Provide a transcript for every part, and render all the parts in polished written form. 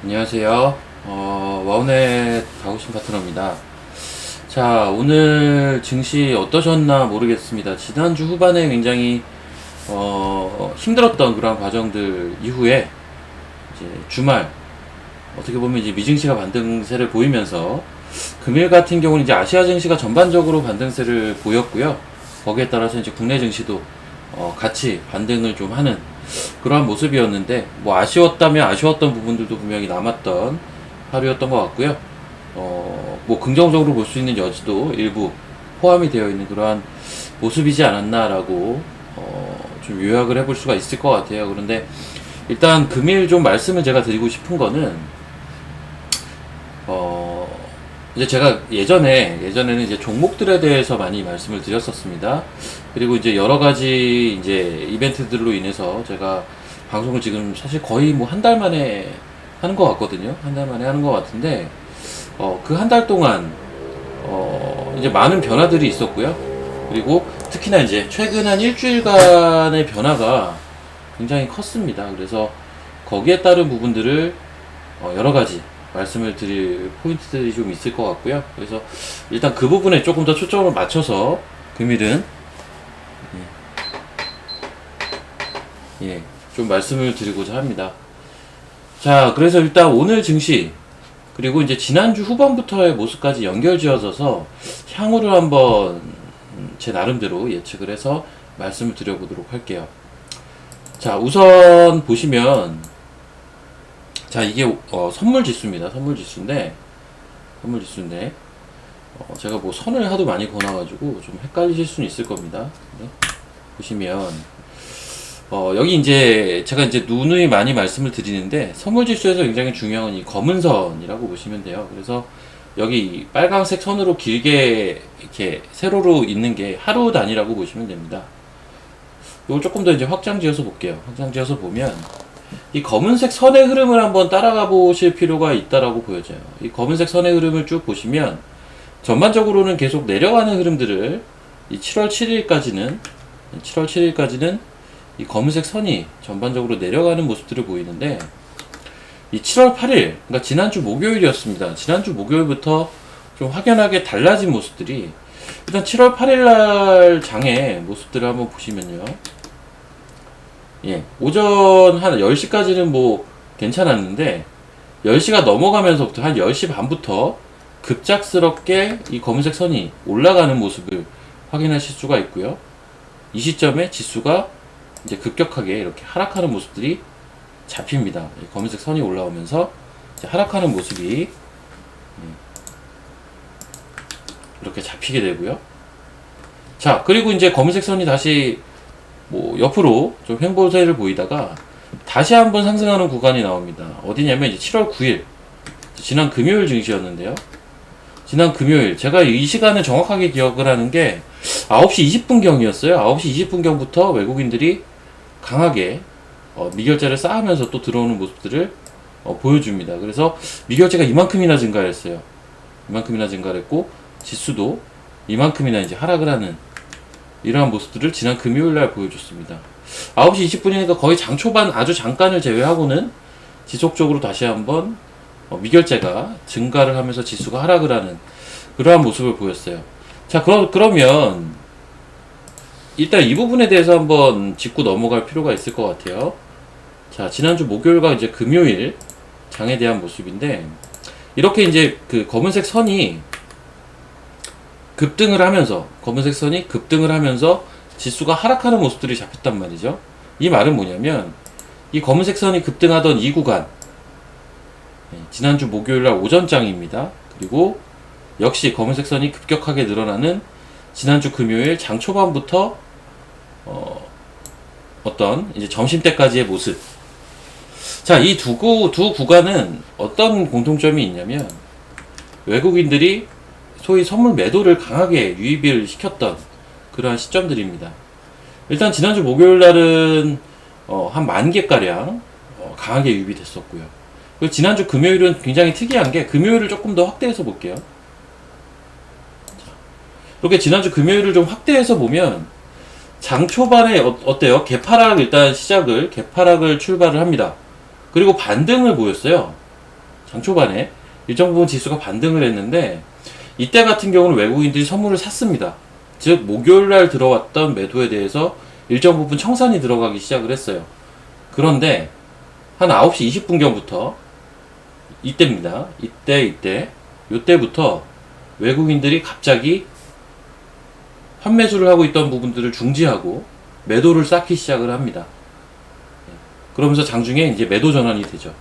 안녕하세요. 와우넷 가고싶은 파트너입니다. 자, 오늘 증시 어떠셨나 모르겠습니다. 지난주 후반에 굉장히 힘들었던 그런 과정들 이후에 이제 주말 어떻게 보면 이제 미증시가 반등세를 보이면서 금일 같은 경우는 이제 아시아 증시가 전반적으로 반등세를 보였고요. 거기에 따라서 이제 국내 증시도 같이 반등을 좀 하는 그러한 모습이었는데, 뭐 아쉬웠다면 아쉬웠던 부분들도 분명히 남았던 하루였던 것 같고요. 뭐 긍정적으로 볼 수 있는 여지도 일부 포함이 되어 있는 그러한 모습이지 않았나라고 좀 요약을 해볼 수가 있을 것 같아요. 그런데 일단 금일 좀 말씀을 제가 드리고 싶은 거는 이제 제가 예전에는 이제 종목들에 대해서 많이 말씀을 드렸었습니다. 그리고 이제 여러 가지 이제 이벤트들로 인해서 제가 방송을 지금 사실 거의 뭐 한 달 만에 하는 것 같거든요. 한 달 만에 하는 것 같은데, 그 한 달 동안, 이제 많은 변화들이 있었고요. 그리고 특히나 이제 최근 한 일주일간의 변화가 굉장히 컸습니다. 그래서 거기에 따른 부분들을 여러 가지 말씀을 드릴 포인트들이 좀 있을 것 같고요. 그래서 일단 그 부분에 조금 더 초점을 맞춰서 금일은 좀 말씀을 드리고자 합니다. 자, 그래서 일단 오늘 증시 그리고 이제 지난주 후반부터의 모습까지 연결지어져서 향후를 한번 제 나름대로 예측을 해서 말씀을 드려보도록 할게요. 자, 우선 보시면, 자, 이게 선물 지수입니다. 선물 지수인데 제가 뭐 선을 하도 많이 그어놔가지고 좀 헷갈리실 수는 있을 겁니다. 네. 보시면 여기 이제 제가 이제 누누이 많이 말씀을 드리는데, 선물 지수에서 굉장히 중요한 건 이 검은 선이라고 보시면 돼요. 그래서 여기 빨간색 선으로 길게 이렇게 세로로 있는 게 하루 단위라고 보시면 됩니다. 이걸 조금 더 이제 확장 지어서 볼게요. 확장 지어서 보면 이 검은색 선의 흐름을 한번 따라가 보실 필요가 있다라고 보여져요. 이 검은색 선의 흐름을 쭉 보시면 전반적으로는 계속 내려가는 흐름들을 이 7월 7일까지는 이 검은색 선이 전반적으로 내려가는 모습들을 보이는데, 이 7월 8일, 그러니까 지난주 목요일이었습니다. 지난주 목요일부터 좀 확연하게 달라진 모습들이, 일단 7월 8일날 장의 모습들을 한번 보시면요. 오전 한 10시까지는 뭐 괜찮았는데 10시가 넘어가면서부터 한 10시 반부터 급작스럽게 이 검은색 선이 올라가는 모습을 확인하실 수가 있고요. 이 시점에 지수가 이제 급격하게 이렇게 하락하는 모습들이 잡힙니다. 이 검은색 선이 올라오면서 이제 하락하는 모습이 이렇게 잡히게 되고요. 자, 그리고 이제 검은색 선이 다시 뭐 옆으로 좀 횡보세를 보이다가 다시 한번 상승하는 구간이 나옵니다. 어디냐면 이제 7월 9일, 지난 금요일 증시였는데요. 지난 금요일, 제가 이 시간을 정확하게 기억을 하는 게 9시 20분경이었어요. 9시 20분경부터 외국인들이 강하게 미결제를 쌓으면서 또 들어오는 모습들을 보여줍니다. 그래서 미결제가 이만큼이나 증가했어요. 이만큼이나 증가를 했고, 지수도 이만큼이나 이제 하락을 하는 이러한 모습들을 지난 금요일날 보여줬습니다. 9시 20분이니까 거의 장 초반 아주 잠깐을 제외하고는 지속적으로 다시 한번 미결제가 증가를 하면서 지수가 하락을 하는 그러한 모습을 보였어요. 자, 그러면 일단 이 부분에 대해서 한번 짚고 넘어갈 필요가 있을 것 같아요. 자, 지난주 목요일과 이제 금요일 장에 대한 모습인데, 이렇게 이제 그 검은색 선이 급등을 하면서 지수가 하락하는 모습들이 잡혔단 말이죠. 이 말은 뭐냐면, 이 검은색 선이 급등하던 이 구간, 지난주 목요일날 오전장입니다. 그리고 역시 검은색 선이 급격하게 늘어나는 지난주 금요일 장 초반부터 어떤 이제 점심때까지의 모습. 자, 이 두 구간은 어떤 공통점이 있냐면, 외국인들이 소위 선물 매도를 강하게 유입을 시켰던 그러한 시점들입니다. 일단 지난주 목요일날은 한 10,000개가량 강하게 유입이 됐었고요. 그리고 지난주 금요일은 굉장히 특이한 게, 금요일을 조금 더 확대해서 볼게요. 이렇게 지난주 금요일을 좀 확대해서 보면 장 초반에 어때요? 개파락 일단 개파락을 출발을 합니다. 그리고 반등을 보였어요. 장 초반에 일정 부분 지수가 반등을 했는데 이때 같은 경우는 외국인들이 선물을 샀습니다. 즉 목요일날 들어왔던 매도에 대해서 일정 부분 청산이 들어가기 시작을 했어요. 그런데 한 9시 20분경부터 이때입니다. 요때부터 외국인들이 갑자기 환매수를 하고 있던 부분들을 중지하고 매도를 쌓기 시작을 합니다. 그러면서 장중에 이제 매도 전환이 되죠.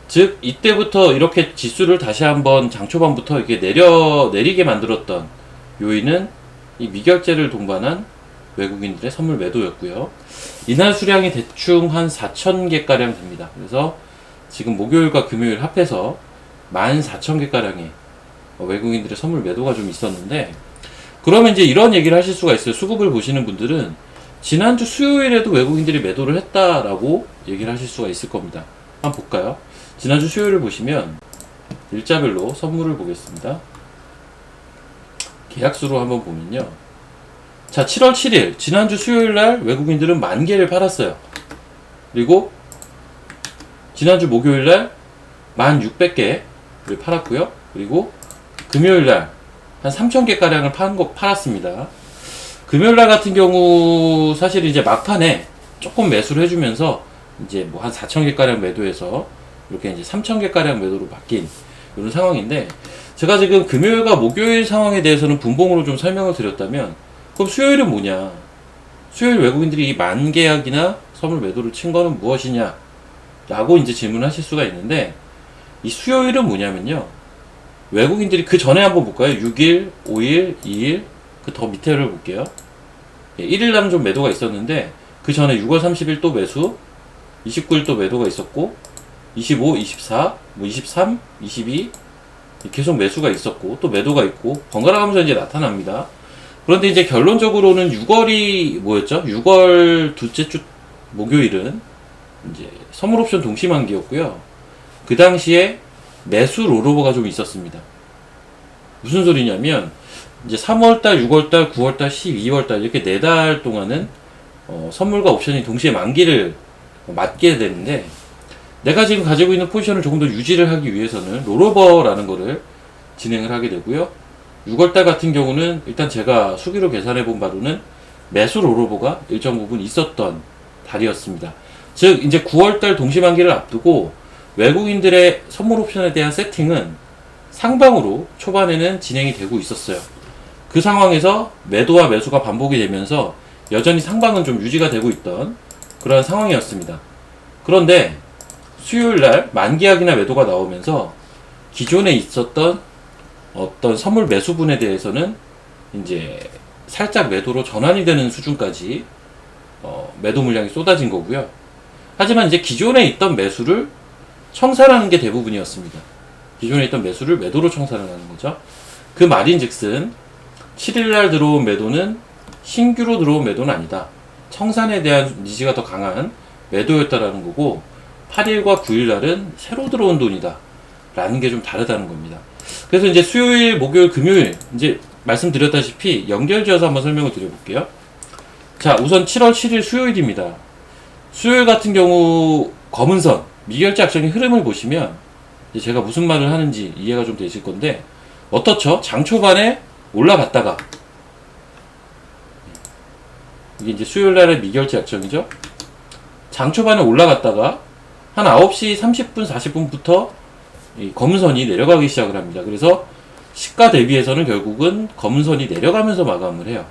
즉 이때부터 이렇게 지수를 다시 한번 장 초반부터 이렇게 내리게 만들었던 요인은 이 미결제를 동반한 외국인들의 선물 매도였고요. 이날 수량이 대충 한 4,000개가량 됩니다. 그래서 지금 목요일과 금요일 합해서 14,000개가량의 외국인들의 선물 매도가 좀 있었는데, 그러면 이제 이런 얘기를 하실 수가 있어요. 수급을 보시는 분들은 지난주 수요일에도 외국인들이 매도를 했다라고 얘기를 하실 수가 있을 겁니다. 한번 볼까요? 지난주 수요일을 보시면 일자별로 선물을 보겠습니다. 계약수로 한번 보면요. 자, 7월 7일 지난주 수요일날 외국인들은 10,000개를 팔았어요. 그리고 지난주 목요일날 1,600개를 팔았고요. 그리고 금요일날 한 3,000개가량을 팔았습니다. 금요일날 같은 경우 사실 이제 막판에 조금 매수를 해주면서 이제 뭐 한 4,000개가량 매도해서 이렇게 이제 3,000개가량 매도로 바뀐 이런 상황인데, 제가 지금 금요일과 목요일 상황에 대해서는 분봉으로 좀 설명을 드렸다면, 그럼 수요일은 뭐냐? 수요일 외국인들이 이 만계약이나 선물 매도를 친 거는 무엇이냐? 라고 이제 질문하실 수가 있는데, 이 수요일은 뭐냐면요. 외국인들이 그 전에 한번 볼까요? 6일, 5일, 2일, 그 더 밑에를 볼게요. 1일 날은 좀 매도가 있었는데, 그 전에 6월 30일 또 매수, 29일 또 매도가 있었고, 25, 24, 뭐 23, 22, 계속 매수가 있었고, 또 매도가 있고, 번갈아 가면서 이제 나타납니다. 그런데 이제 결론적으로는 6월이 뭐였죠? 6월 둘째 주 목요일은 이제 선물 옵션 동시만기였고요. 그 당시에 매수 롤오버가 좀 있었습니다. 무슨 소리냐면, 이제 3월달, 6월달, 9월달, 12월달 이렇게 4달 동안은 선물과 옵션이 동시에 만기를 맞게 되는데, 내가 지금 가지고 있는 포지션을 조금 더 유지를 하기 위해서는 롤오버라는 거를 진행을 하게 되고요. 6월달 같은 경우는 일단 제가 수기로 계산해 본 바로는 매수 롤오버가 일정 부분 있었던 달이었습니다. 즉 이제 9월달 동시만기를 앞두고 외국인들의 선물 옵션에 대한 세팅은 상방으로 초반에는 진행이 되고 있었어요. 그 상황에서 매도와 매수가 반복이 되면서 여전히 상방은 좀 유지가 되고 있던 그런 상황이었습니다. 그런데 수요일날 만기약이나 매도가 나오면서 기존에 있었던 어떤 선물 매수분에 대해서는 이제 살짝 매도로 전환이 되는 수준까지 매도 물량이 쏟아진 거고요. 하지만 이제 기존에 있던 매수를 청산하는 게 대부분이었습니다. 기존에 있던 매수를 매도로 청산을 하는 거죠. 그 말인즉슨 7일날 들어온 매도는 신규로 들어온 매도는 아니다. 청산에 대한 니즈가 더 강한 매도였다라는 거고, 8일과 9일날은 새로 들어온 돈이다 라는 게 좀 다르다는 겁니다. 그래서 이제 수요일, 목요일, 금요일 이제 말씀드렸다시피 연결지어서 한번 설명을 드려볼게요. 자, 우선 7월 7일 수요일입니다. 수요일 같은 경우 검은선 미결제 악정의 흐름을 보시면 이제 제가 무슨 말을 하는지 이해가 좀 되실 건데, 어떻죠? 장 초반에 올라갔다가, 이게 이제 수요일 날의 미결제 악정이죠. 장 초반에 올라갔다가 한 9시 30분, 40분부터 이 검은선이 내려가기 시작을 합니다. 그래서 시가 대비해서는 결국은 검은선이 내려가면서 마감을 해요.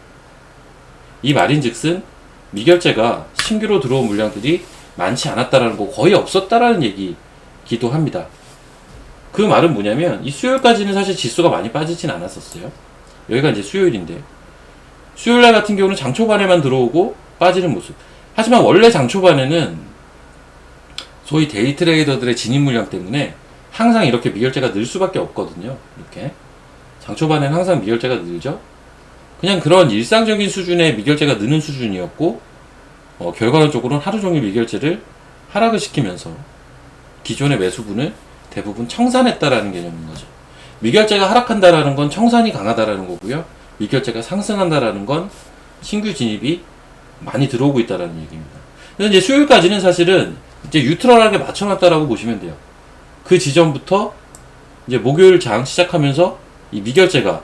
이 말인즉슨 미결제가 신규로 들어온 물량들이 많지 않았다라는 거, 거의 없었다라는 얘기기도 합니다. 그 말은 뭐냐면, 이 수요일까지는 사실 지수가 많이 빠지진 않았었어요. 여기가 이제 수요일인데, 수요일날 같은 경우는 장 초반에만 들어오고 빠지는 모습. 하지만 원래 장 초반에는 소위 데이 트레이더들의 진입 물량 때문에 항상 이렇게 미결제가 늘 수밖에 없거든요. 이렇게 장 초반에는 항상 미결제가 늘죠. 그냥 그런 일상적인 수준의 미결제가 느는 수준이었고, 결과론적으로는 하루 종일 미결제를 하락을 시키면서 기존의 매수분을 대부분 청산했다라는 개념인 거죠. 미결제가 하락한다라는 건 청산이 강하다라는 거고요. 미결제가 상승한다라는 건 신규 진입이 많이 들어오고 있다라는 얘기입니다. 그래서 이제 수요일까지는 사실은 이제 뉴트럴하게 맞춰놨다라고 보시면 돼요. 그 지점부터 이제 목요일 장 시작하면서 이 미결제가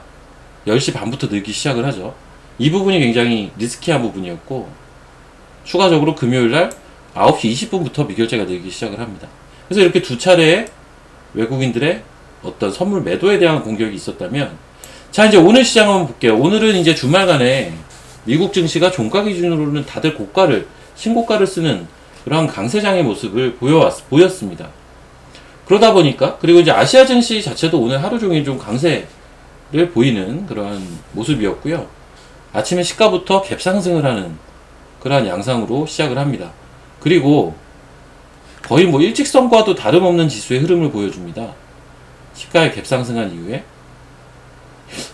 10시 반부터 늘기 시작을 하죠. 이 부분이 굉장히 리스키한 부분이었고, 추가적으로 금요일 날 9시 20분부터 미결제가 늘기 시작을 합니다. 그래서 이렇게 두 차례의 외국인들의 어떤 선물 매도에 대한 공격이 있었다면, 자, 이제 오늘 시장 한번 볼게요. 오늘은 이제 주말간에 미국 증시가 종가 기준으로는 다들 신고가를 쓰는 그런 강세장의 모습을 보였습니다. 그러다 보니까, 그리고 이제 아시아 증시 자체도 오늘 하루 종일 좀 강세를 보이는 그러한 모습이었고요. 아침에 시가부터 갭상승을 하는 그러한 양상으로 시작을 합니다. 그리고 거의 뭐 일직선과도 다름없는 지수의 흐름을 보여줍니다. 시가의 갭상승한 이후에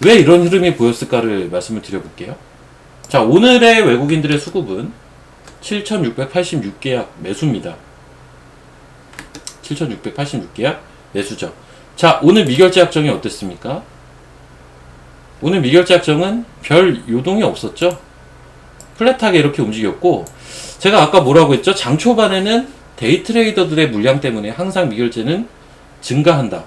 왜 이런 흐름이 보였을까를 말씀을 드려볼게요. 자, 오늘의 외국인들의 수급은 7,686계약 매수입니다. 7,686계약 매수죠. 자, 오늘 미결제 약정이 어땠습니까? 오늘 미결제 약정은 별 요동이 없었죠. 플랫하게 이렇게 움직였고, 제가 아까 뭐라고 했죠? 장 초반에는 데이 트레이더들의 물량 때문에 항상 미결제는 증가한다.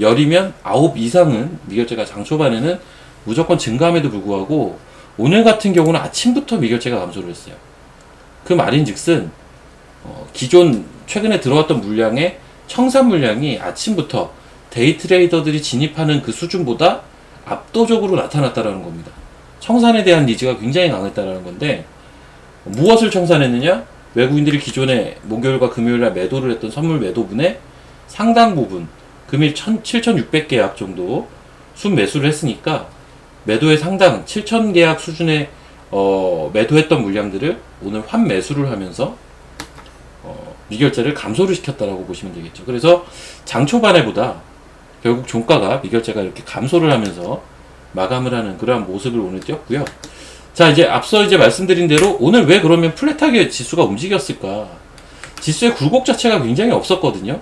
10이면 9 이상은 미결제가 장 초반에는 무조건 증가함에도 불구하고, 오늘 같은 경우는 아침부터 미결제가 감소를 했어요. 그 말인즉슨 기존 최근에 들어왔던 물량의 청산 물량이 아침부터 데이 트레이더들이 진입하는 그 수준보다 압도적으로 나타났다라는 겁니다. 청산에 대한 니즈가 굉장히 강했다라는 건데, 무엇을 청산했느냐? 외국인들이 기존에 목요일과 금요일날 매도를 했던 선물 매도분의 상당 부분, 금일 7,600계약 정도 순매수를 했으니까 매도의 상당 7,000계약 수준의 매도했던 물량들을 오늘 환매수를 하면서 미결제를 감소를 시켰다라고 보시면 되겠죠. 그래서 장 초반에보다 결국 종가가 미결제가 이렇게 감소를 하면서 마감을 하는 그러한 모습을 오늘 띄었고요. 자, 이제 앞서 이제 말씀드린 대로 오늘 왜 그러면 플랫하게 지수가 움직였을까? 지수의 굴곡 자체가 굉장히 없었거든요.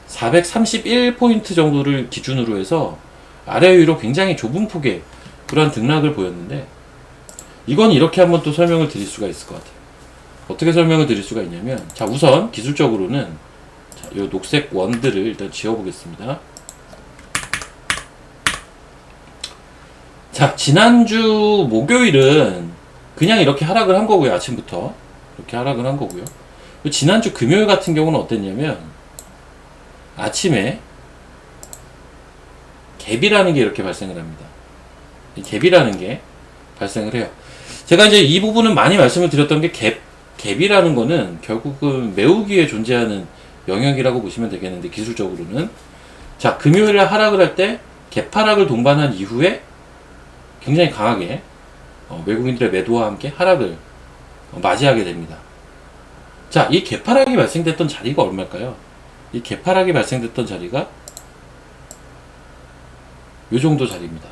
431포인트 정도를 기준으로 해서 아래 위로 굉장히 좁은 폭의 그러한 등락을 보였는데, 이건 이렇게 한번 또 설명을 드릴 수가 있을 것 같아요. 어떻게 설명을 드릴 수가 있냐면, 자, 우선 기술적으로는 자, 이 녹색 원들을 일단 지워보겠습니다. 자, 지난주 목요일은 그냥 이렇게 하락을 한 거고요. 아침부터 이렇게 하락을 한 거고요. 지난주 금요일 같은 경우는 어땠냐면, 아침에 갭이라는 게 이렇게 발생을 합니다. 이 갭이라는 게 발생을 해요. 제가 이제 이 부분은 많이 말씀을 드렸던 게 갭이라는 거는 결국은 매우기에 존재하는 영역이라고 보시면 되겠는데, 기술적으로는, 자, 금요일에 하락을 할 때 갭 하락을 동반한 이후에 굉장히 강하게 외국인들의 매도와 함께 하락을 맞이하게 됩니다. 자, 이 갭 하락이 발생됐던 자리가 얼마일까요? 이 갭 하락이 발생됐던 자리가 요 정도 자리입니다.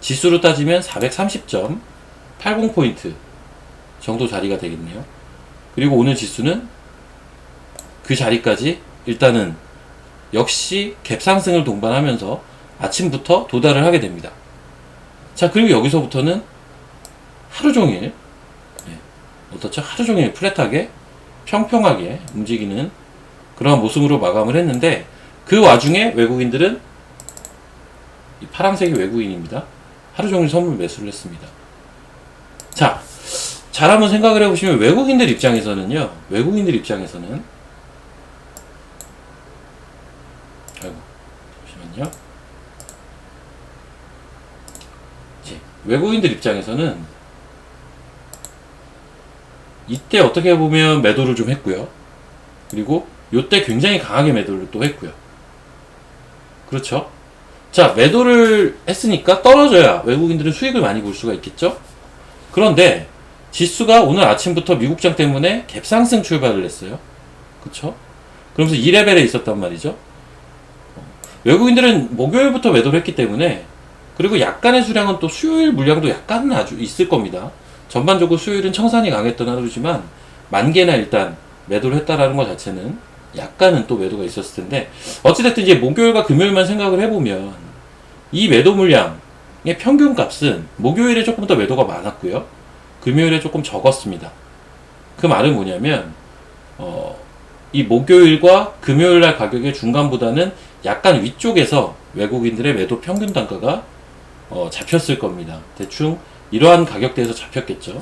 지수로 따지면 430.80포인트 정도 자리가 되겠네요. 그리고 오늘 지수는 그 자리까지 일단은 역시 갭 상승을 동반하면서 아침부터 도달을 하게 됩니다. 자, 그리고 여기서부터는 하루 종일, 어떻죠? 하루 종일 플랫하게 평평하게 움직이는 그런 모습으로 마감을 했는데, 그 와중에 외국인들은, 이 파란색이 외국인입니다. 하루 종일 선물 매수를 했습니다. 자, 잘 한번 생각을 해보시면 외국인들 입장에서는요, 아이고, 잠시만요. 외국인들 입장에서는 이때 어떻게 보면 매도를 좀 했고요. 그리고 요때 굉장히 강하게 매도를 또 했고요. 그렇죠? 자, 매도를 했으니까 떨어져야 외국인들은 수익을 많이 볼 수가 있겠죠? 그런데 지수가 오늘 아침부터 미국장 때문에 갭상승 출발을 했어요. 그쵸? 그러면서 2레벨에 있었단 말이죠. 외국인들은 목요일부터 매도를 했기 때문에, 그리고 약간의 수량은 또 수요일 물량도 약간은 아주 있을 겁니다. 전반적으로 수요일은 청산이 강했던 하루지만 만개나 일단 매도를 했다라는 것 자체는 약간은 또 매도가 있었을 텐데, 어찌됐든 이제 목요일과 금요일만 생각을 해보면 이 매도 물량의 평균 값은 목요일에 조금 더 매도가 많았고요, 금요일에 조금 적었습니다. 그 말은 뭐냐면 이 목요일과 금요일 날 가격의 중간보다는 약간 위쪽에서 외국인들의 매도 평균 단가가 잡혔을 겁니다. 대충 이러한 가격대에서 잡혔겠죠.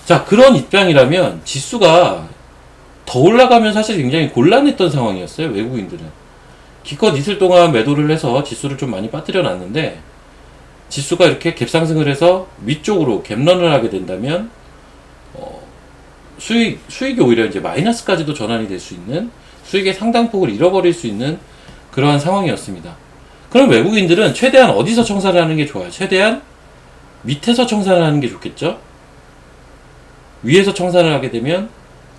자, 그런 입장이라면 지수가 더 올라가면 사실 굉장히 곤란했던 상황이었어요. 외국인들은 기껏 이틀 동안 매도를 해서 지수를 좀 많이 빠뜨려 놨는데, 지수가 이렇게 갭상승을 해서 위쪽으로 갭런을 하게 된다면 수익이 오히려 이제 마이너스까지도 전환이 될 수 있는, 수익의 상당폭을 잃어버릴 수 있는 그러한 상황이었습니다. 그럼 외국인들은 최대한 어디서 청산을 하는 게 좋아요? 최대한 밑에서 청산을 하는 게 좋겠죠? 위에서 청산을 하게 되면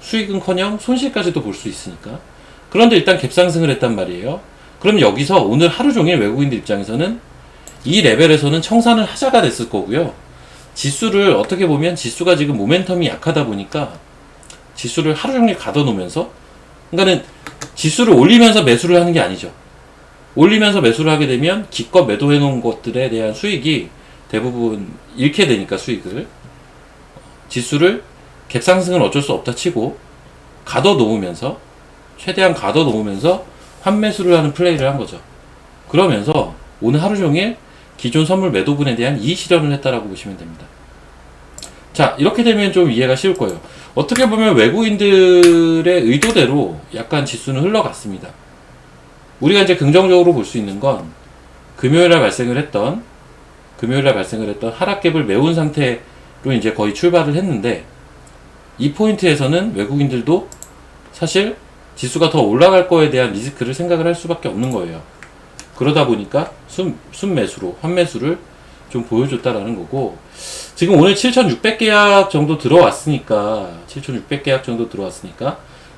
수익은커녕 손실까지도 볼 수 있으니까. 그런데 일단 갭상승을 했단 말이에요. 그럼 여기서 오늘 하루 종일 외국인들 입장에서는 이 레벨에서는 청산을 하자가 됐을 거고요. 지수를 어떻게 보면 지수가 지금 모멘텀이 약하다 보니까 지수를 하루 종일 가둬놓으면서, 그러니까는 지수를 올리면서 매수를 하는 게 아니죠. 올리면서 매수를 하게 되면 기껏 매도해 놓은 것들에 대한 수익이 대부분 잃게 되니까, 수익을, 지수를 갭상승은 어쩔 수 없다 치고 가둬놓으면서, 최대한 가둬놓으면서 환매수를 하는 플레이를 한 거죠. 그러면서 오늘 하루 종일 기존 선물 매도분에 대한 이의 실현을 했다라고 보시면 됩니다. 자, 이렇게 되면 좀 이해가 쉬울 거예요. 어떻게 보면 외국인들의 의도대로 약간 지수는 흘러갔습니다. 우리가 이제 긍정적으로 볼 수 있는 건 금요일날 발생을 했던 하락갭을 메운 상태로 이제 거의 출발을 했는데, 이 포인트에서는 외국인들도 사실 지수가 더 올라갈 거에 대한 리스크를 생각을 할 수밖에 없는 거예요. 그러다 보니까 순매수로 환매수를 좀 보여줬다라는 거고, 지금 오늘 7,600계약 정도 들어왔으니까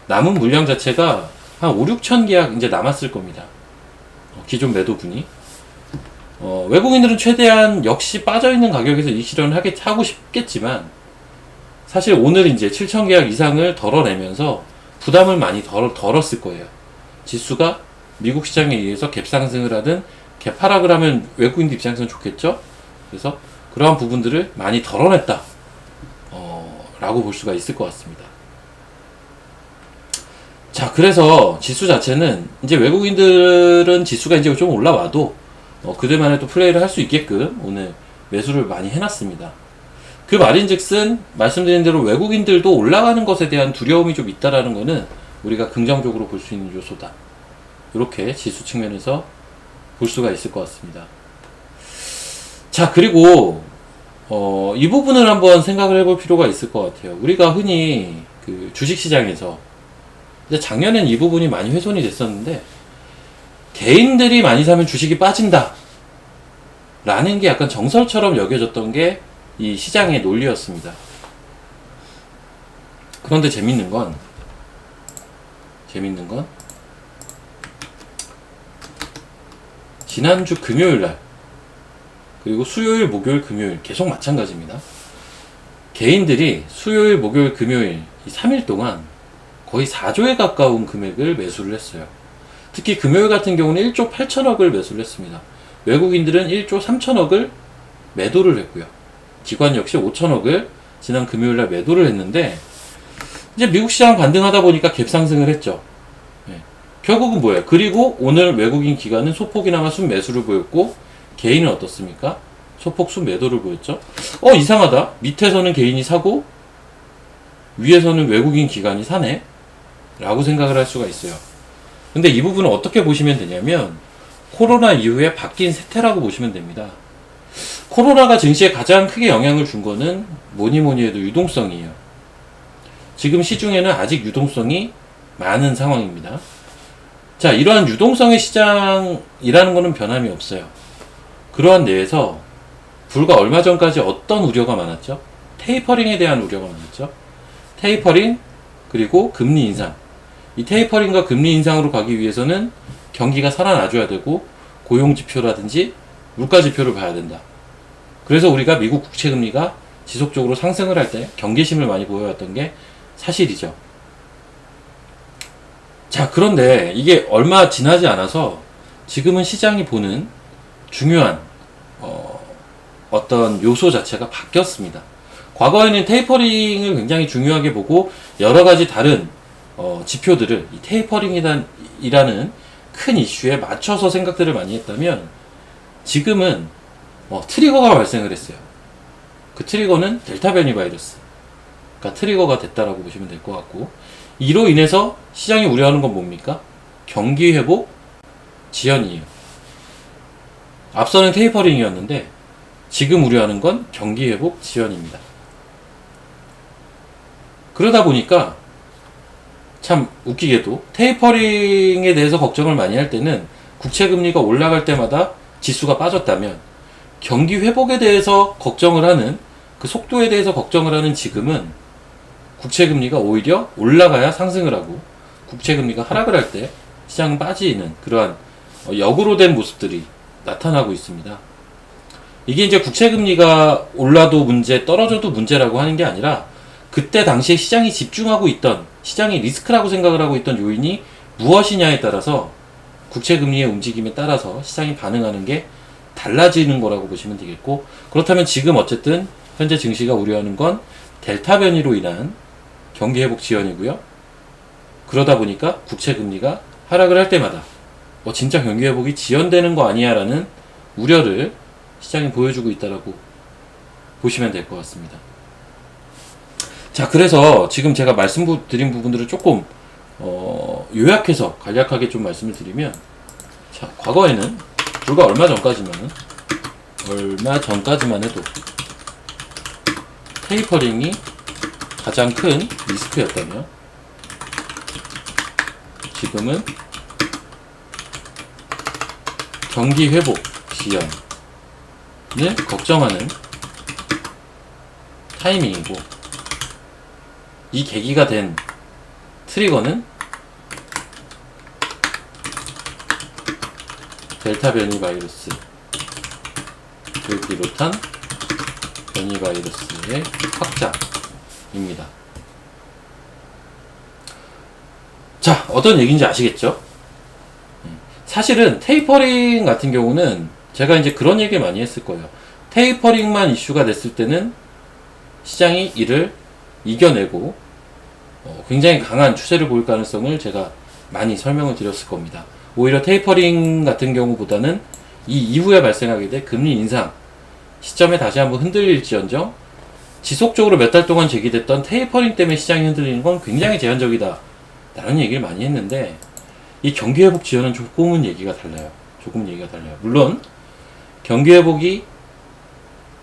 남은 물량 자체가 한 5, 6천 계약 이제 남았을 겁니다. 기존 매도분이. 외국인들은 최대한 역시 빠져있는 가격에서 이 실현을 하고 싶겠지만, 사실 오늘 이제 7천 계약 이상을 덜어내면서 부담을 많이 덜었을 거예요. 지수가 미국 시장에 의해서 갭상승을 하든 갭하락을 하면 외국인들 입장에서는 좋겠죠? 그래서 그러한 부분들을 많이 덜어냈다 라고 볼 수가 있을 것 같습니다. 자, 그래서 지수 자체는 이제 외국인들은 지수가 이제 좀 올라와도 그들만의 또 플레이를 할 수 있게끔 오늘 매수를 많이 해놨습니다. 그 말인즉슨 말씀드린 대로 외국인들도 올라가는 것에 대한 두려움이 좀 있다라는 거는 우리가 긍정적으로 볼 수 있는 요소다. 이렇게 지수 측면에서 볼 수가 있을 것 같습니다. 자, 그리고 이 부분을 한번 생각을 해볼 필요가 있을 것 같아요. 우리가 흔히 그 주식시장에서, 작년엔 이 부분이 많이 훼손이 됐었는데, 개인들이 많이 사면 주식이 빠진다 라는 게 약간 정설처럼 여겨졌던 게 이 시장의 논리였습니다. 그런데 재밌는 건 지난주 금요일날, 그리고 수요일, 목요일, 금요일 계속 마찬가지입니다. 개인들이 수요일, 목요일, 금요일 이 3일 동안 거의 4조에 가까운 금액을 매수를 했어요. 특히 금요일 같은 경우는 1조 8천억을 매수를 했습니다. 외국인들은 1조 3천억을 매도를 했고요. 기관 역시 5천억을 지난 금요일날 매도를 했는데, 이제 미국 시장 반등하다 보니까 갭상승을 했죠. 결국은 뭐예요? 그리고 오늘 외국인 기관은 소폭이나마 순매수를 보였고, 개인은 어떻습니까? 소폭 순매도를 보였죠. 이상하다. 밑에서는 개인이 사고 위에서는 외국인 기관이 사네 라고 생각을 할 수가 있어요. 근데 이 부분은 어떻게 보시면 되냐면, 코로나 이후에 바뀐 세태라고 보시면 됩니다. 코로나가 증시에 가장 크게 영향을 준 거는 뭐니 해도 유동성이에요. 지금 시중에는 아직 유동성이 많은 상황입니다. 자, 이러한 유동성의 시장이라는 거는 변함이 없어요. 그러한 내에서 불과 얼마 전까지 어떤 우려가 많았죠? 테이퍼링에 대한 우려가 많았죠. 테이퍼링, 그리고 금리 인상. 이 테이퍼링과 금리 인상으로 가기 위해서는 경기가 살아나줘야 되고, 고용지표라든지 물가지표를 봐야 된다. 그래서 우리가 미국 국채금리가 지속적으로 상승을 할 때 경계심을 많이 보여왔던 게 사실이죠. 자, 그런데 이게 얼마 지나지 않아서 지금은 시장이 보는 중요한 어떤 요소 자체가 바뀌었습니다. 과거에는 테이퍼링을 굉장히 중요하게 보고 여러 가지 다른 지표들을 이 테이퍼링이라는 큰 이슈에 맞춰서 생각들을 많이 했다면 지금은 트리거가 발생을 했어요. 그 트리거는 델타 변이 바이러스가 트리거가 됐다라고 보시면 될 것 같고, 이로 인해서 시장이 우려하는 건 뭡니까? 경기 회복 지연이에요. 앞서는 테이퍼링이었는데 지금 우려하는 건 경기 회복 지연입니다. 그러다 보니까 참 웃기게도 테이퍼링에 대해서 걱정을 많이 할 때는 국채금리가 올라갈 때마다 지수가 빠졌다면, 경기 회복에 대해서 걱정을 하는, 그 속도에 대해서 걱정을 하는 지금은 국채금리가 오히려 올라가야 상승을 하고 국채금리가 하락을 할 때 시장은 빠지는 그러한 역으로 된 모습들이 나타나고 있습니다. 이게 이제 국채금리가 올라도 문제, 떨어져도 문제라고 하는 게 아니라 그때 당시에 시장이 집중하고 있던, 시장이 리스크라고 생각을 하고 있던 요인이 무엇이냐에 따라서 국채금리의 움직임에 따라서 시장이 반응하는 게 달라지는 거라고 보시면 되겠고, 그렇다면 지금 어쨌든 현재 증시가 우려하는 건 델타 변이로 인한 경기 회복 지연이고요. 그러다 보니까 국채금리가 하락을 할 때마다 진짜 경기 회복이 지연되는 거 아니야 라는 우려를 시장이 보여주고 있다라고 보시면 될 것 같습니다. 자, 그래서 지금 제가 말씀드린 부분들을 조금 요약해서 간략하게 좀 말씀을 드리면, 자, 과거에는 불과 얼마 전까지만 해도 테이퍼링이 가장 큰 리스크였다면 지금은 경기 회복 지연을 걱정하는 타이밍이고, 이 계기가 된 트리거는 델타 변이 바이러스를 비롯한 변이 바이러스의 확장입니다. 자, 어떤 얘기인지 아시겠죠? 사실은 테이퍼링 같은 경우는 제가 이제 그런 얘기를 많이 했을 거예요. 테이퍼링만 이슈가 됐을 때는 시장이 이를 이겨내고 굉장히 강한 추세를 보일 가능성을 제가 많이 설명을 드렸을 겁니다. 오히려 테이퍼링 같은 경우보다는 이 이후에 발생하게 될 금리 인상 시점에 다시 한번 흔들릴지언정, 지속적으로 몇 달 동안 제기됐던 테이퍼링 때문에 시장이 흔들리는 건 굉장히 제한적이다 라는 얘기를 많이 했는데, 이 경기 회복 지연은 조금 얘기가 달라요. 물론 경기 회복이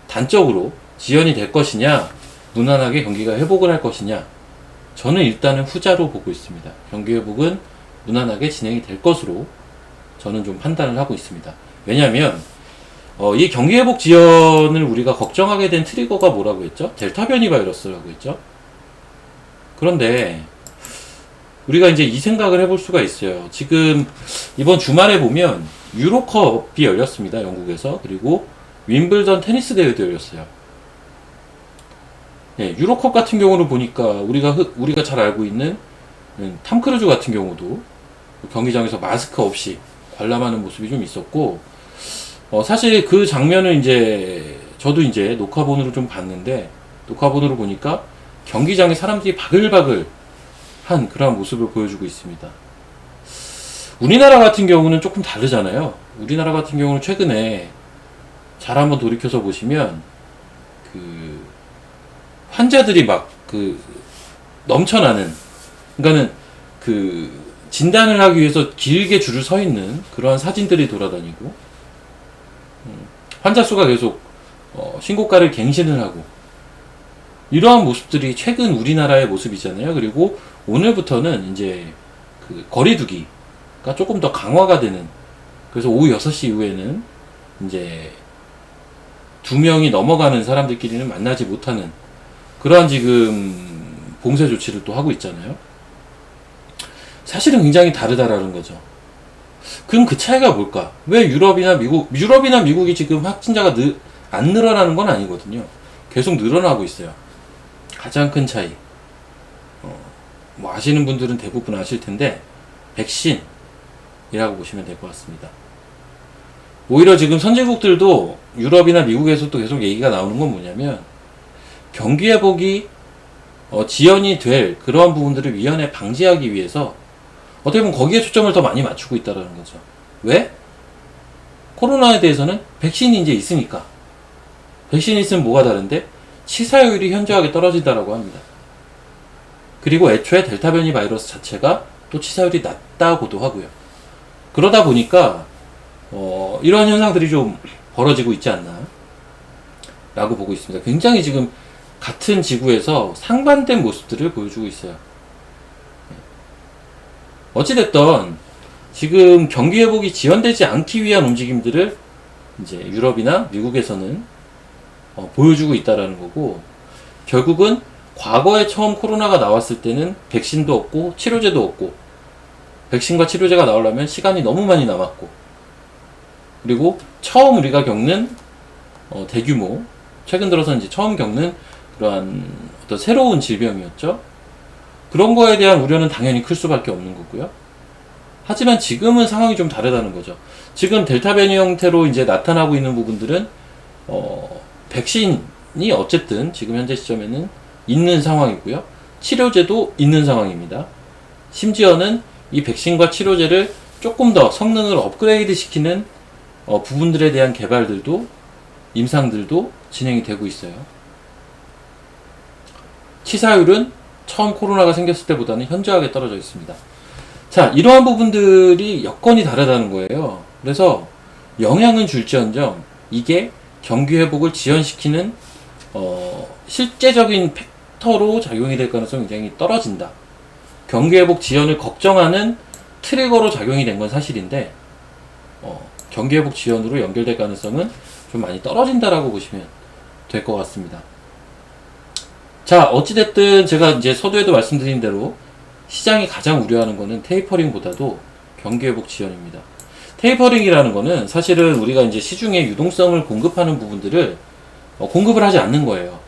단적으로 지연이 될 것이냐, 무난하게 경기가 회복을 할 것이냐, 저는 일단은 후자로 보고 있습니다. 경기 회복은 무난하게 진행이 될 것으로 저는 좀 판단을 하고 있습니다. 왜냐하면 이 경기 회복 지연을 우리가 걱정하게 된 트리거가 뭐라고 했죠? 델타 변이 바이러스라고 했죠. 그런데 우리가 이제 이 생각을 해볼 수가 있어요. 지금 이번 주말에 보면 유로컵이 열렸습니다. 영국에서. 그리고 윈블던 테니스 대회도 열렸어요. 네, 유로컵 같은 경우를 보니까 우리가 잘 알고 있는 탐 크루즈 같은 경우도 경기장에서 마스크 없이 관람하는 모습이 좀 있었고, 사실 그 장면을 이제 저도 이제 녹화본으로 좀 봤는데, 녹화본으로 보니까 경기장에 사람들이 바글바글 한 그러한 모습을 보여주고 있습니다. 우리나라 같은 경우는 조금 다르잖아요. 우리나라 같은 경우는 최근에 잘 한번 돌이켜서 보시면 그 환자들이 막 넘쳐나는, 그러니까는 그 진단을 하기 위해서 길게 줄을 서 있는 그러한 사진들이 돌아다니고, 환자 수가 계속 신고가를 갱신을 하고, 이러한 모습들이 최근 우리나라의 모습이잖아요. 그리고 오늘부터는 이제 그 거리두기가 조금 더 강화가 되는, 그래서 오후 6시 이후에는 이제 2명이 넘어가는 사람들끼리는 만나지 못하는 그러한 지금 봉쇄 조치를 또 하고 있잖아요. 사실은 굉장히 다르다라는 거죠. 그럼 그 차이가 뭘까? 왜 유럽이나 미국이 지금 확진자가 안 늘어나는 건 아니거든요. 계속 늘어나고 있어요. 가장 큰 차이. 뭐 아시는 분들은 대부분 아실 텐데, 백신이라고 보시면 될 것 같습니다. 오히려 지금 선진국들도 유럽이나 미국에서도 계속 얘기가 나오는 건 뭐냐면, 경기 회복이 지연이 될 그러한 부분들을 미연에 방지하기 위해서 어떻게 보면 거기에 초점을 더 많이 맞추고 있다는 거죠. 왜? 코로나에 대해서는 백신이 이제 있으니까. 백신이 있으면 뭐가 다른데? 치사율이 현저하게 떨어진다라고 합니다. 그리고 애초에 델타 변이 바이러스 자체가 또 치사율이 낮다고도 하고요. 그러다 보니까 이러한 현상들이 좀 벌어지고 있지 않나 라고 보고 있습니다. 굉장히 지금 같은 지구에서 상반된 모습들을 보여주고 있어요. 어찌됐든 지금 경기 회복이 지연되지 않기 위한 움직임들을 이제 유럽이나 미국에서는 보여주고 있다라는 거고, 결국은 과거에 처음 코로나가 나왔을 때는 백신도 없고 치료제도 없고, 백신과 치료제가 나오려면 시간이 너무 많이 남았고, 그리고 처음 우리가 겪는 대규모, 최근 들어서 이제 처음 겪는 그러한 어떤 새로운 질병이었죠. 그런 거에 대한 우려는 당연히 클 수밖에 없는 거고요. 하지만 지금은 상황이 좀 다르다는 거죠. 지금 델타 변이 형태로 이제 나타나고 있는 부분들은 백신이 어쨌든 지금 현재 시점에는 있는 상황이고요. 치료제도 있는 상황입니다. 심지어는 이 백신과 치료제를 조금 더 성능을 업그레이드 시키는 부분들에 대한 개발들도, 임상들도 진행이 되고 있어요. 치사율은 처음 코로나가 생겼을 때보다는 현저하게 떨어져 있습니다. 자, 이러한 부분들이 여건이 다르다는 거예요. 그래서 영향은 줄지언정 이게 경기 회복을 지연시키는 실제적인 팩터로 작용이 될 가능성이 굉장히 떨어진다. 경기 회복 지연을 걱정하는 트리거로 작용이 된 건 사실인데 경기 회복 지연으로 연결될 가능성은 좀 많이 떨어진다라고 보시면 될 것 같습니다. 자, 어찌됐든 제가 이제 서두에도 말씀드린 대로 시장이 가장 우려하는 거는 테이퍼링보다도 경기 회복 지연입니다. 테이퍼링이라는 거는 사실은 우리가 이제 시중에 유동성을 공급하는 부분들을 공급을 하지 않는 거예요.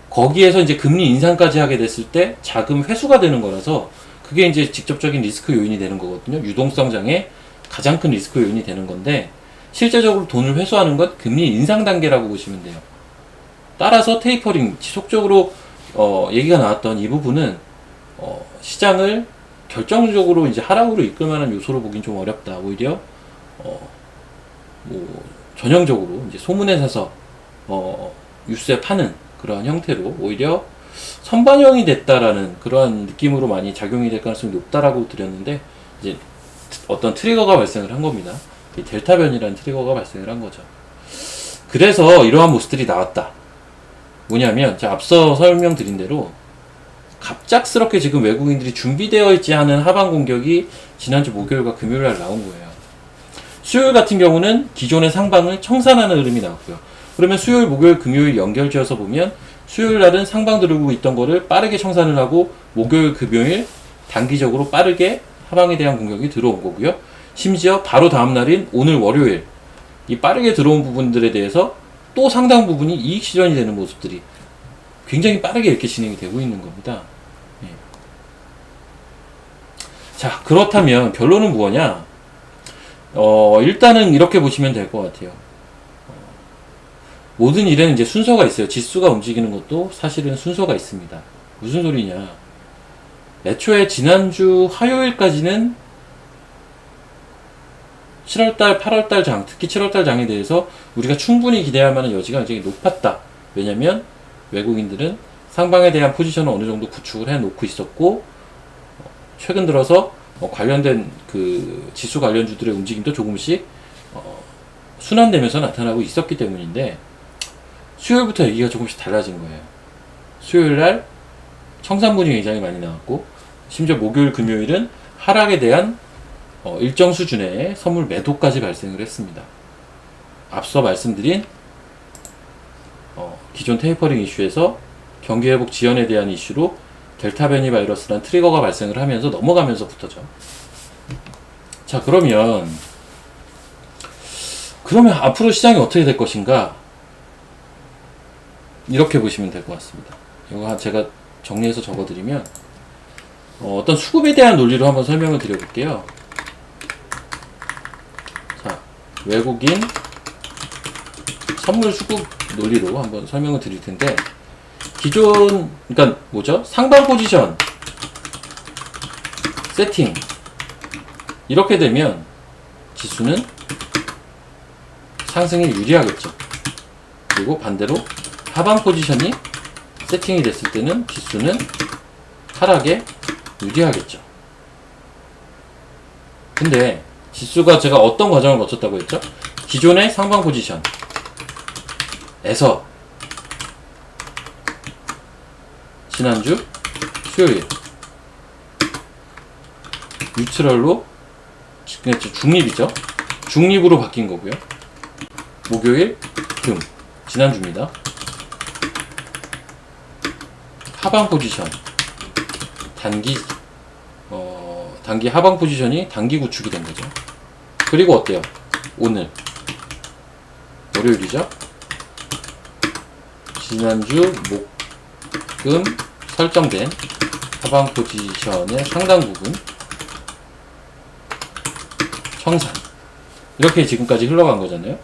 거기에서 이제 금리 인상까지 하게 됐을 때 자금 회수가 되는 거라서 그게 이제 직접적인 리스크 요인이 되는 거거든요. 유동성 장애 가장 큰 리스크 요인이 되는 건데, 실제적으로 돈을 회수하는 건 금리 인상 단계라고 보시면 돼요. 따라서 테이퍼링, 지속적으로 얘기가 나왔던 이 부분은 시장을 결정적으로 이제 하락으로 이끌 만한 요소로 보긴 좀 어렵다. 오히려 전형적으로 이제 소문에 사서 뉴스에 파는 그러한 형태로 오히려 선반영이 됐다라는 그러한 느낌으로 많이 작용이 될 가능성이 높다라고 드렸는데, 이제 어떤 트리거가 발생을 한 겁니다. 이 델타 변이라는 트리거가 발생을 한 거죠. 그래서 이러한 모습들이 나왔다. 뭐냐면 제가 앞서 설명드린 대로 갑작스럽게 지금 외국인들이 준비되어 있지 않은 하방 공격이 지난주 목요일과 금요일날 나온 거예요. 수요일 같은 경우는 기존의 상방을 청산하는 흐름이 나왔고요. 그러면 수요일, 목요일, 금요일 연결지어서 보면 수요일 날은 상방 들고 있던 거를 빠르게 청산을 하고, 목요일, 금요일 단기적으로 빠르게 하방에 대한 공격이 들어온 거고요. 심지어 바로 다음 날인 오늘 월요일, 이 빠르게 들어온 부분들에 대해서 또 상당 부분이 이익 실현이 되는 모습들이 굉장히 빠르게 이렇게 진행이 되고 있는 겁니다. 예. 자, 그렇다면 결론은 뭐냐? 일단은 이렇게 보시면 될 것 같아요. 모든 일에는 이제 순서가 있어요. 지수가 움직이는 것도 사실은 순서가 있습니다. 무슨 소리냐? 애초에 지난주 화요일까지는 7월달, 8월달 장, 특히 7월달 장에 대해서 우리가 충분히 기대할 만한 여지가 굉장히 높았다. 왜냐면 외국인들은 상방에 대한 포지션을 어느 정도 구축을 해 놓고 있었고, 최근 들어서 관련된 그 지수 관련주들의 움직임도 조금씩 순환되면서 나타나고 있었기 때문인데, 수요일부터 얘기가 조금씩 달라진 거예요. 수요일날 청산분이 굉장히 많이 나왔고, 심지어 목요일, 금요일은 하락에 대한 일정 수준의 선물 매도까지 발생을 했습니다. 앞서 말씀드린 기존 테이퍼링 이슈에서 경기 회복 지연에 대한 이슈로 델타 변이 바이러스라는 트리거가 발생을 하면서 넘어가면서부터죠. 자, 그러면 앞으로 시장이 어떻게 될 것인가? 이렇게 보시면 될 것 같습니다. 이거 제가 정리해서 적어드리면 어떤 수급에 대한 논리로 한번 설명을 드려볼게요. 자, 외국인 선물 수급 논리로 한번 설명을 드릴 텐데, 기존, 그러니까 뭐죠? 상방 포지션 세팅 이렇게 되면 지수는 상승에 유리하겠죠. 그리고 반대로 하방 포지션이 세팅이 됐을 때는 지수는 하락에 유리하겠죠. 근데 지수가 제가 어떤 과정을 거쳤다고 했죠? 기존의 상방 포지션에서 지난주 수요일 뉴트럴로 중립이죠. 중립으로 바뀐 거고요. 목요일 금 지난주입니다. 하방 포지션 단기 하방 포지션이 단기 구축이 된 거죠. 그리고 어때요? 오늘 월요일이죠. 지난주 목금 설정된 하방 포지션의 상당 부분 청산 이렇게 지금까지 흘러간 거잖아요.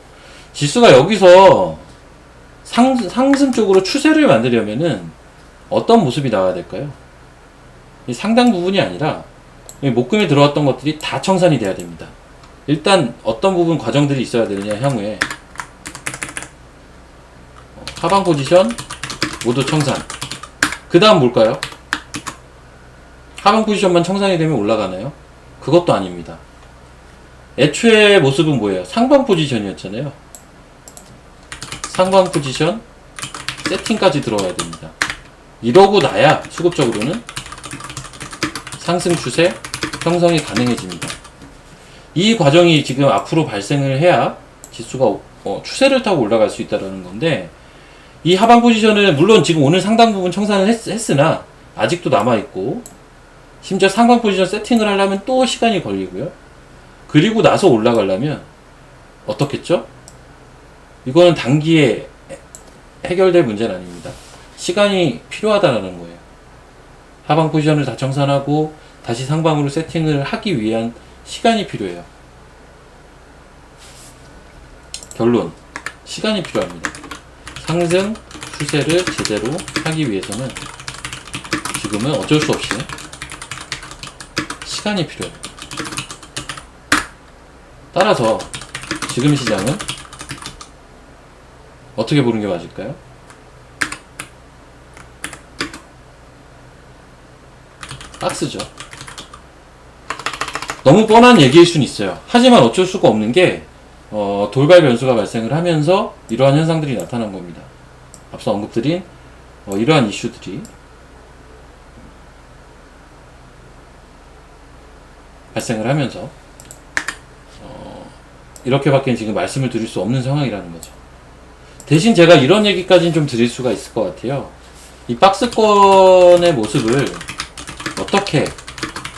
지수가 여기서 상승 쪽으로 추세를 만들려면은 어떤 모습이 나와야 될까요? 이 상당 부분이 아니라 목금에 들어왔던 것들이 다 청산이 돼야 됩니다. 일단 어떤 부분 과정들이 있어야 되느냐, 향후에 하방 포지션 모두 청산. 그 다음 뭘까요? 하방 포지션만 청산이 되면 올라가나요? 그것도 아닙니다. 애초에 모습은 뭐예요? 상방 포지션이었잖아요. 상방 포지션 세팅까지 들어가야 됩니다. 이러고 나야 수급적으로는 상승 추세 형성이 가능해집니다. 이 과정이 지금 앞으로 발생을 해야 지수가 추세를 타고 올라갈 수 있다는 건데, 이 하방 포지션은 물론 지금 오늘 상당 부분 청산을 했으나 아직도 남아있고, 심지어 상방 포지션 세팅을 하려면 또 시간이 걸리고요. 그리고 나서 올라가려면 어떻겠죠? 이거는 단기에 해결될 문제는 아닙니다. 시간이 필요하다는 거예요. 하방 포지션을 다 청산하고 다시 상방으로 세팅을 하기 위한 시간이 필요해요. 결론, 시간이 필요합니다. 상승 추세를 제대로 하기 위해서는 지금은 어쩔 수 없이 시간이 필요해요. 따라서 지금 시장은 어떻게 보는 게 맞을까요? 박스죠. 너무 뻔한 얘기일 수는 있어요. 하지만 어쩔 수가 없는 게 돌발 변수가 발생을 하면서 이러한 현상들이 나타난 겁니다. 앞서 언급드린 이러한 이슈들이 발생을 하면서 이렇게밖에 지금 말씀을 드릴 수 없는 상황이라는 거죠. 대신 제가 이런 얘기까지는 좀 드릴 수가 있을 것 같아요. 이 박스권의 모습을 어떻게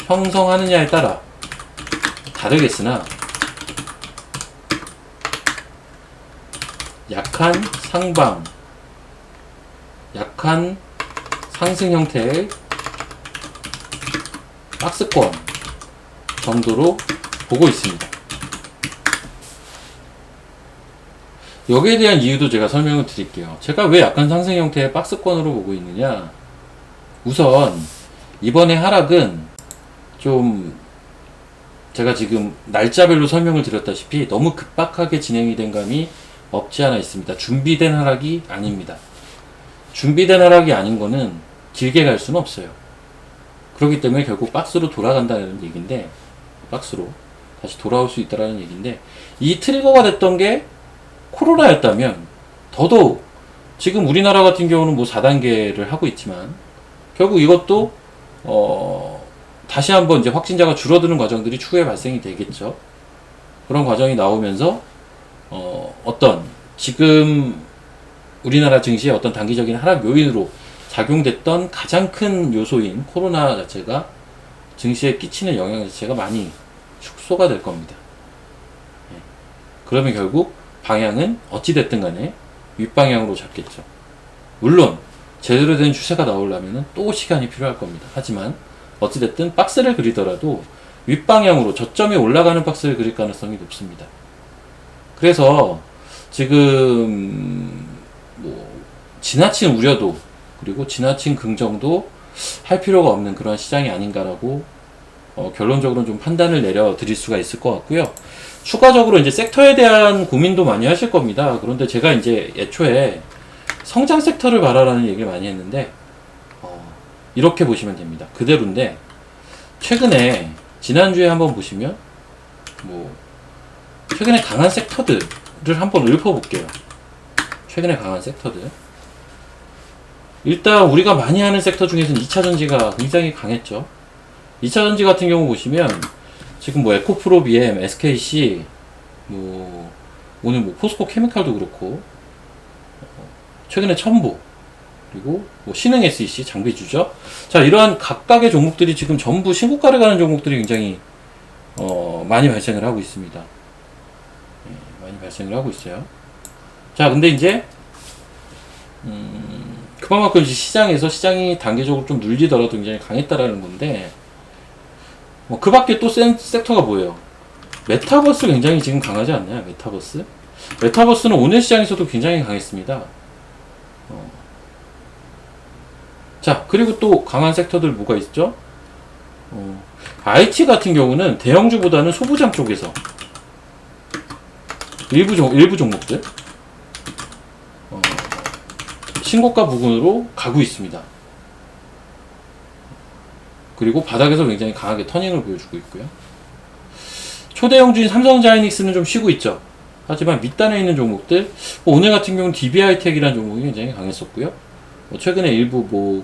형성하느냐에 따라 다르겠으나, 약한 상방, 약한 상승 형태의 박스권 정도로 보고 있습니다. 여기에 대한 이유도 제가 설명을 드릴게요. 제가 왜 약한 상승 형태의 박스권으로 보고 있느냐. 우선 이번에 하락은 좀 제가 지금 날짜별로 설명을 드렸다시피 너무 급박하게 진행이 된 감이 없지 않아 있습니다. 준비된 하락이 아닙니다. 준비된 하락이 아닌 거는 길게 갈 수는 없어요. 그렇기 때문에 결국 박스로 돌아간다는 얘기인데, 박스로 다시 돌아올 수 있다는 얘기인데, 이 트리거가 됐던 게 코로나였다면 더더욱, 지금 우리나라 같은 경우는 뭐 4단계를 하고 있지만 결국 이것도 다시 한번 이제 확진자가 줄어드는 과정들이 추후에 발생이 되겠죠. 그런 과정이 나오면서 어떤 지금 우리나라 증시의 어떤 단기적인 하락 요인으로 작용됐던 가장 큰 요소인 코로나 자체가 증시에 끼치는 영향 자체가 많이 축소가 될 겁니다. 그러면 결국 방향은 어찌됐든 간에 윗방향으로 잡겠죠. 물론 제대로 된 추세가 나오려면 또 시간이 필요할 겁니다. 하지만 어찌됐든 박스를 그리더라도 윗방향으로 저점이 올라가는 박스를 그릴 가능성이 높습니다. 그래서 지금 뭐 지나친 우려도 그리고 지나친 긍정도 할 필요가 없는 그런 시장이 아닌가라고 결론적으로는 좀 판단을 내려드릴 수가 있을 것 같고요. 추가적으로 이제 섹터에 대한 고민도 많이 하실 겁니다. 그런데 제가 이제 애초에 성장 섹터를 바라라는 얘기를 많이 했는데 이렇게 보시면 됩니다. 그대로인데 최근에 지난주에 한번 보시면 뭐 최근에 강한 섹터들을 한번 읊어볼게요. 최근에 강한 섹터들. 일단 우리가 많이 하는 섹터 중에서는 2차전지가 굉장히 강했죠. 2차전지 같은 경우 보시면 지금 뭐 에코프로 BM, SKC, 뭐 오늘 뭐 포스코 케미칼도 그렇고 최근에 첨보, 그리고 뭐 신흥 SEC 장비주죠. 자, 이러한 각각의 종목들이 지금 전부 신고가를 가는 종목들이 굉장히 많이 발생을 하고 있습니다. 많이 발생을 하고 있어요. 자, 근데 이제 그만큼 시장에서 시장이 단계적으로 좀 눌리더라도 굉장히 강했다라는 건데 뭐 그 밖에 또 섹터가 뭐예요? 메타버스 굉장히 지금 강하지 않나요? 메타버스? 메타버스는 오늘 시장에서도 굉장히 강했습니다. 자, 그리고 또 강한 섹터들 뭐가 있죠? IT 같은 경우는 대형주보다는 소부장 쪽에서 일부 종목들 신고가 부근으로 가고 있습니다. 그리고 바닥에서 굉장히 강하게 터닝을 보여주고 있고요. 초대형주인 삼성자이닉스는 좀 쉬고 있죠. 하지만 밑단에 있는 종목들, 오늘 같은 경우는 DBI텍이라는 종목이 굉장히 강했었고요. 최근에 일부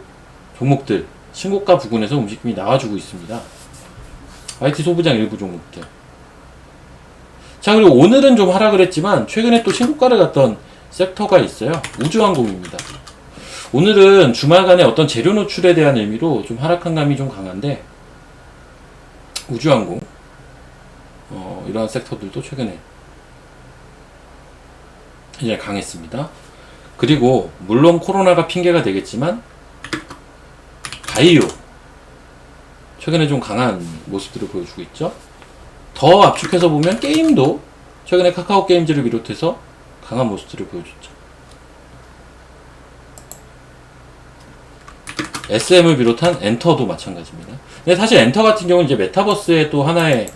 종목들 신고가 부근에서 움직임이 나와주고 있습니다. IT 소부장 일부 종목들. 자, 그리고 오늘은 좀 하락을 했지만 최근에 또 신고가를 갔던 섹터가 있어요. 우주항공입니다. 오늘은 주말간에 어떤 재료 노출에 대한 의미로 좀 하락한 감이 좀 강한데 우주항공 이러한 섹터들도 최근에 굉장히 강했습니다. 그리고 물론 코로나가 핑계가 되겠지만 바이오 최근에 좀 강한 모습들을 보여주고 있죠. 더 압축해서 보면 게임도 최근에 카카오 게임즈를 비롯해서 강한 모습들을 보여줬죠. SM을 비롯한 엔터도 마찬가지입니다. 근데 사실 엔터 같은 경우는 이제 메타버스의 또 하나의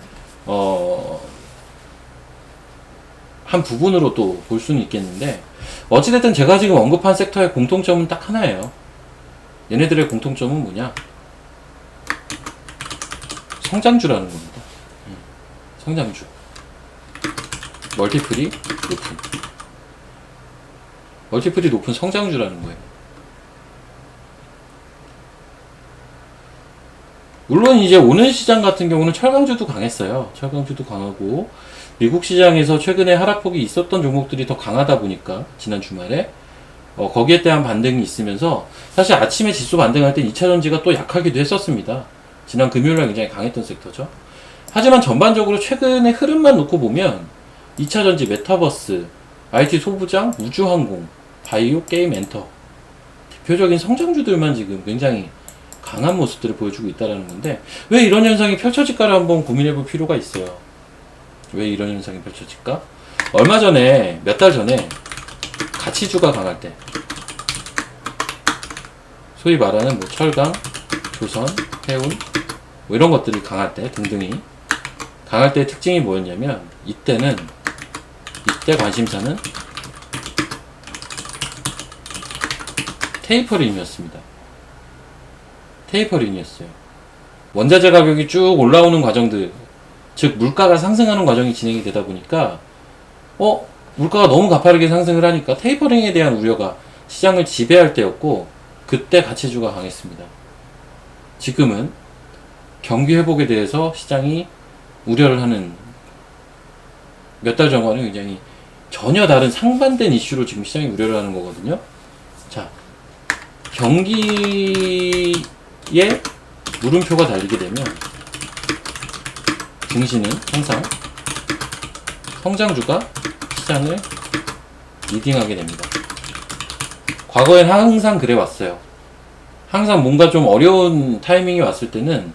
한 부분으로 또 볼 수는 있겠는데 어찌됐든 제가 지금 언급한 섹터의 공통점은 딱 하나예요. 얘네들의 공통점은 뭐냐? 성장주라는 겁니다. 성장주. 멀티플이 높은 성장주라는 거예요. 물론 이제 오늘 시장 같은 경우는 철강주도 강했어요. 철강주도 강하고 미국 시장에서 최근에 하락폭이 있었던 종목들이 더 강하다 보니까 지난 주말에 거기에 대한 반등이 있으면서 사실 아침에 지수 반등할 때 2차전지가 또 약하기도 했었습니다. 지난 금요일날 굉장히 강했던 섹터죠. 하지만 전반적으로 최근의 흐름만 놓고 보면 2차전지, 메타버스, IT 소부장, 우주항공, 바이오, 게임, 엔터 대표적인 성장주들만 지금 굉장히 강한 모습들을 보여주고 있다는 건데 왜 이런 현상이 펼쳐질까를 한번 고민해 볼 필요가 있어요. 왜 이런 현상이 펼쳐질까? 얼마 전에 몇 달 전에 가치주가 강할 때 소위 말하는 뭐 철강, 조선, 해운 뭐 이런 것들이 강할 때 등등이 강할 때의 특징이 뭐였냐면 이때 관심사는 테이퍼링이었습니다. 테이퍼링이었어요. 원자재 가격이 쭉 올라오는 과정들, 즉 물가가 상승하는 과정이 진행이 되다 보니까 물가가 너무 가파르게 상승을 하니까 테이퍼링에 대한 우려가 시장을 지배할 때였고 그때 가치주가 강했습니다. 지금은 경기 회복에 대해서 시장이 우려를 하는 몇 달 전과는 굉장히 전혀 다른 상반된 이슈로 지금 시장이 우려를 하는 거거든요. 자, 경기에 물음표가 달리게 되면 증시는 항상 성장주가 시장을 리딩하게 됩니다. 과거엔 항상 그래 왔어요. 항상 뭔가 좀 어려운 타이밍이 왔을 때는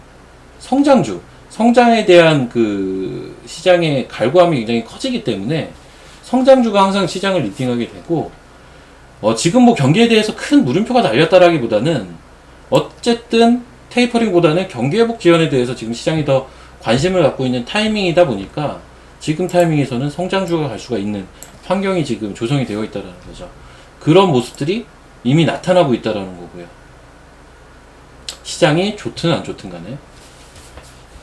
성장에 대한 그 시장의 갈구함이 굉장히 커지기 때문에 성장주가 항상 시장을 리딩하게 되고 지금 뭐 경기에 대해서 큰 물음표가 달렸다라기보다는 어쨌든 테이퍼링보다는 경기 회복 지연에 대해서 지금 시장이 더 관심을 갖고 있는 타이밍이다 보니까 지금 타이밍에서는 성장주가 갈 수가 있는 환경이 지금 조성이 되어 있다는 거죠. 그런 모습들이 이미 나타나고 있다는 거고요. 시장이 좋든 안 좋든 간에.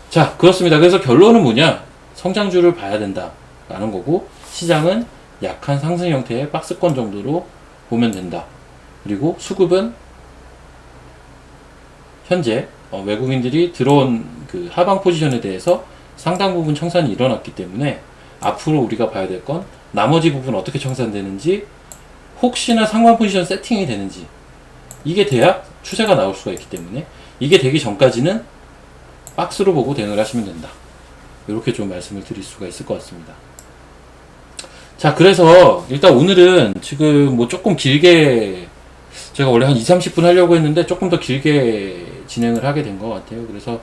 자, 그렇습니다. 그래서 결론은 뭐냐? 성장주를 봐야 된다라는 거고, 시장은 약한 상승 형태의 박스권 정도로 보면 된다. 그리고 수급은 현재 외국인들이 들어온 그 하방 포지션에 대해서 상당 부분 청산이 일어났기 때문에 앞으로 우리가 봐야 될 건 나머지 부분 어떻게 청산되는지, 혹시나 상방 포지션 세팅이 되는지, 이게 돼야 추세가 나올 수가 있기 때문에 이게 되기 전까지는 박스로 보고 대응을 하시면 된다. 이렇게 좀 말씀을 드릴 수가 있을 것 같습니다. 자, 그래서 일단 오늘은 지금 뭐 조금 길게, 제가 원래 한 2-30분 하려고 했는데 조금 더 길게 진행을 하게 된 것 같아요. 그래서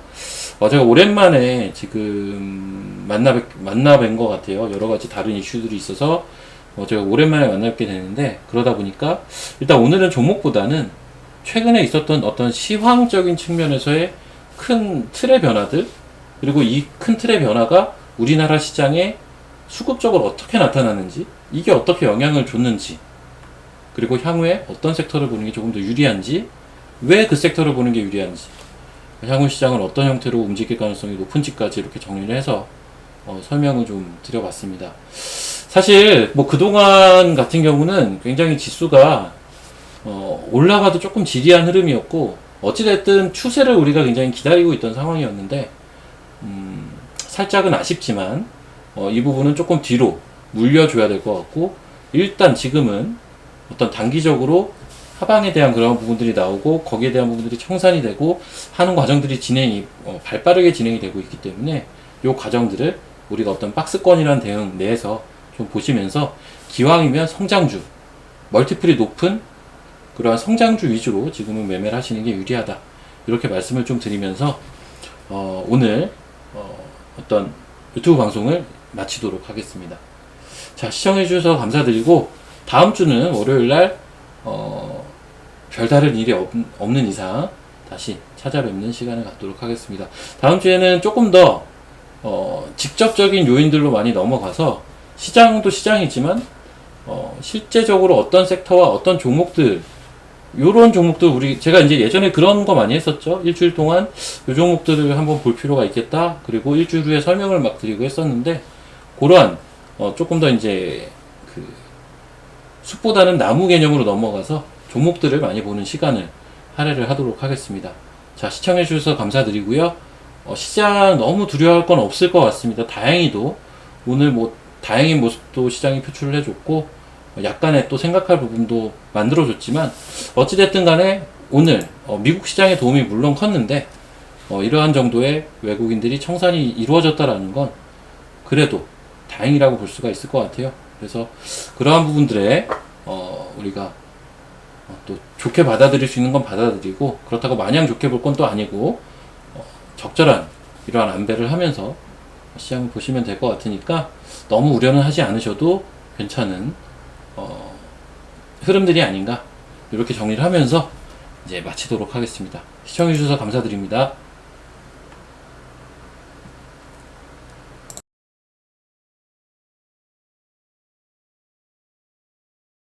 제가 오랜만에 지금 만나 뵌 것 같아요. 여러 가지 다른 이슈들이 있어서 제가 오랜만에 만나 뵙게 되는데, 그러다 보니까 일단 오늘은 종목보다는 최근에 있었던 어떤 시황적인 측면에서의 큰 틀의 변화들, 그리고 이 큰 틀의 변화가 우리나라 시장에 수급적으로 어떻게 나타나는지, 이게 어떻게 영향을 줬는지, 그리고 향후에 어떤 섹터를 보는 게 조금 더 유리한지, 왜 그 섹터를 보는 게 유리한지, 향후 시장을 어떤 형태로 움직일 가능성이 높은지까지 이렇게 정리를 해서 설명을 좀 드려봤습니다. 사실 뭐 그동안 같은 경우는 굉장히 지수가 올라가도 조금 지리한 흐름이었고, 어찌됐든 추세를 우리가 굉장히 기다리고 있던 상황이었는데, 살짝은 아쉽지만 이 부분은 조금 뒤로 물려줘야 될 것 같고, 일단 지금은 어떤 단기적으로 하방에 대한 그런 부분들이 나오고, 거기에 대한 부분들이 청산이 되고 하는 과정들이 발빠르게 진행이 되고 있기 때문에, 이 과정들을 우리가 어떤 박스권이라는 대응 내에서 좀 보시면서, 기왕이면 성장주, 멀티플이 높은 그러한 성장주 위주로 지금은 매매를 하시는 게 유리하다, 이렇게 말씀을 좀 드리면서 오늘 어떤 유튜브 방송을 마치도록 하겠습니다. 자, 시청해 주셔서 감사드리고, 다음 주는 월요일날 별다른 일이 없는 이상 다시 찾아뵙는 시간을 갖도록 하겠습니다. 다음 주에는 조금 더 직접적인 요인들로 많이 넘어가서, 시장도 시장이지만 실제적으로 어떤 섹터와 어떤 종목들, 요런 종목들, 제가 이제 예전에 그런 거 많이 했었죠. 일주일 동안 요 종목들을 한번 볼 필요가 있겠다, 그리고 일주일 후에 설명을 막 드리고 했었는데, 그러한 조금 더 이제 그 숲보다는 나무 개념으로 넘어가서 종목들을 많이 보는 시간을 할애를 하도록 하겠습니다. 자, 시청해 주셔서 감사드리고요. 시장 너무 두려워할 건 없을 것 같습니다. 다행히도 오늘 뭐 다행인 모습도 시장이 표출을 해줬고, 약간의 또 생각할 부분도 만들어줬지만, 어찌됐든 간에 오늘 미국 시장의 도움이 물론 컸는데, 이러한 정도의 외국인들이 청산이 이루어졌다라는 건 그래도 다행이라고 볼 수가 있을 것 같아요. 그래서 그러한 부분들에 우리가 또 좋게 받아들일 수 있는 건 받아들이고, 그렇다고 마냥 좋게 볼 건 또 아니고, 적절한 이러한 안배를 하면서 시장을 보시면 될 것 같으니까, 너무 우려는 하지 않으셔도 괜찮은 흐름들이 아닌가, 이렇게 정리를 하면서 이제 마치도록 하겠습니다. 시청해주셔서 감사드립니다.